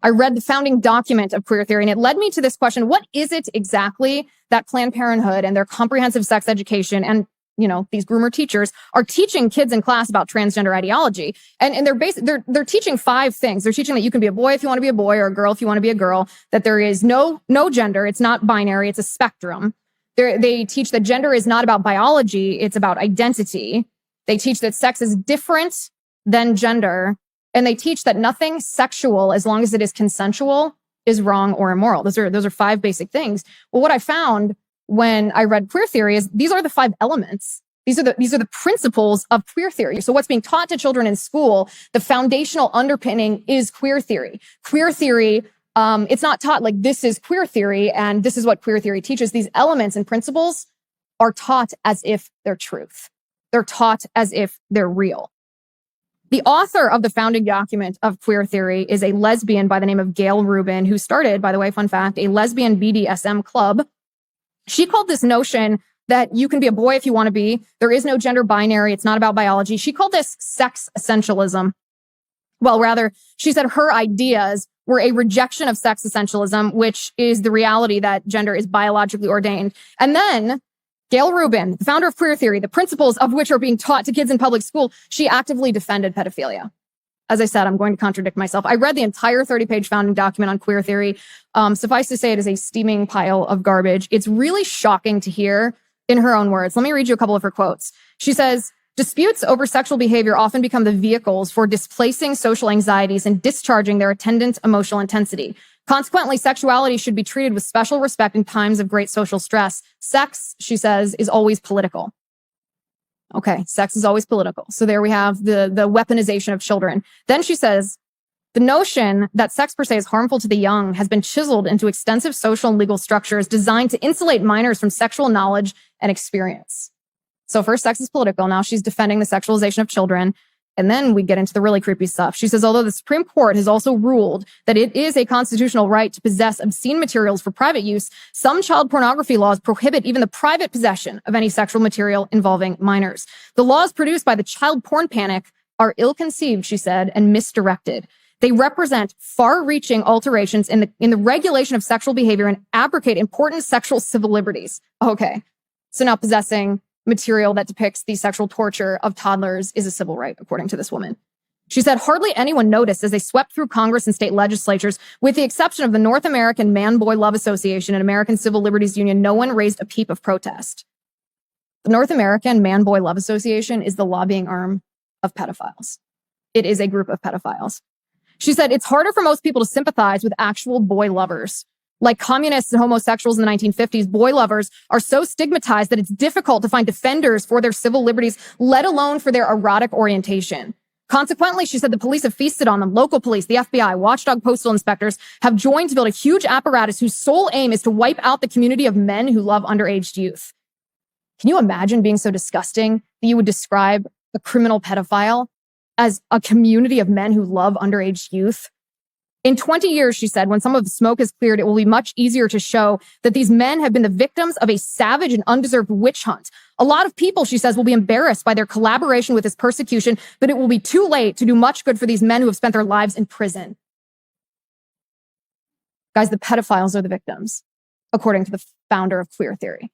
I read the founding document of queer theory, and it led me to this question: what is it exactly that Planned Parenthood and their comprehensive sex education and, these groomer teachers are teaching kids in class about transgender ideology? And they're teaching 5 things. They're teaching that you can be a boy if you want to be a boy, or a girl if you want to be a girl, that there is no gender. It's not binary. It's a spectrum. They teach that gender is not about biology. It's about identity. They teach that sex is different than gender. And they teach that nothing sexual, as long as it is consensual, is wrong or immoral. Those are 5 basic things. Well, what I found when I read queer theory is these are the 5 elements. These are the principles of queer theory. So what's being taught to children in school, the foundational underpinning is queer theory. Queer theory, it's not taught like this is queer theory and this is what queer theory teaches. These elements and principles are taught as if they're truth. They're taught as if they're real. The author of the founding document of queer theory is a lesbian by the name of Gayle Rubin, who started, by the way, fun fact, a lesbian BDSM club. She called this notion that you can be a boy if you want to be. There is no gender binary. It's not about biology. She called this sex essentialism. Well, rather, she said her ideas were a rejection of sex essentialism, which is the reality that gender is biologically ordained. And then Gayle Rubin, the founder of queer theory, the principles of which are being taught to kids in public school, she actively defended pedophilia. As I said, I'm going to contradict myself. I read the entire 30-page founding document on queer theory. Suffice to say, it is a steaming pile of garbage. It's really shocking to hear in her own words. Let me read you a couple of her quotes. She says, disputes over sexual behavior often become the vehicles for displacing social anxieties and discharging their attendant emotional intensity. Consequently, sexuality should be treated with special respect in times of great social stress. Sex, she says, is always political. Okay, sex is always political. So there we have the weaponization of children. Then she says, the notion that sex per se is harmful to the young has been chiseled into extensive social and legal structures designed to insulate minors from sexual knowledge and experience. So first, sex is political. Now she's defending the sexualization of children. And then we get into the really creepy stuff. She says, although the Supreme Court has also ruled that it is a constitutional right to possess obscene materials for private use, some child pornography laws prohibit even the private possession of any sexual material involving minors. The laws produced by the child porn panic are ill-conceived, she said, and misdirected. They represent far-reaching alterations in the regulation of sexual behavior and abrogate important sexual civil liberties. Okay, so now possessing material that depicts the sexual torture of toddlers is a civil right, according to this woman. She said, hardly anyone noticed as they swept through Congress and state legislatures, with the exception of the North American Man-Boy Love Association and American Civil Liberties Union, no one raised a peep of protest. The North American Man-Boy Love Association is the lobbying arm of pedophiles. It is a group of pedophiles. She said, it's harder for most people to sympathize with actual boy lovers. Like communists and homosexuals in the 1950s, boy lovers are so stigmatized that it's difficult to find defenders for their civil liberties, let alone for their erotic orientation. Consequently, she said, the police have feasted on them. Local police, the FBI, watchdog postal inspectors have joined to build a huge apparatus whose sole aim is to wipe out the community of men who love underage youth. Can you imagine being so disgusting that you would describe a criminal pedophile as a community of men who love underage youth? In 20 years, she said, when some of the smoke is cleared, it will be much easier to show that these men have been the victims of a savage and undeserved witch hunt. A lot of people, she says, will be embarrassed by their collaboration with this persecution, but it will be too late to do much good for these men who have spent their lives in prison. Guys, the pedophiles are the victims, according to the founder of queer theory.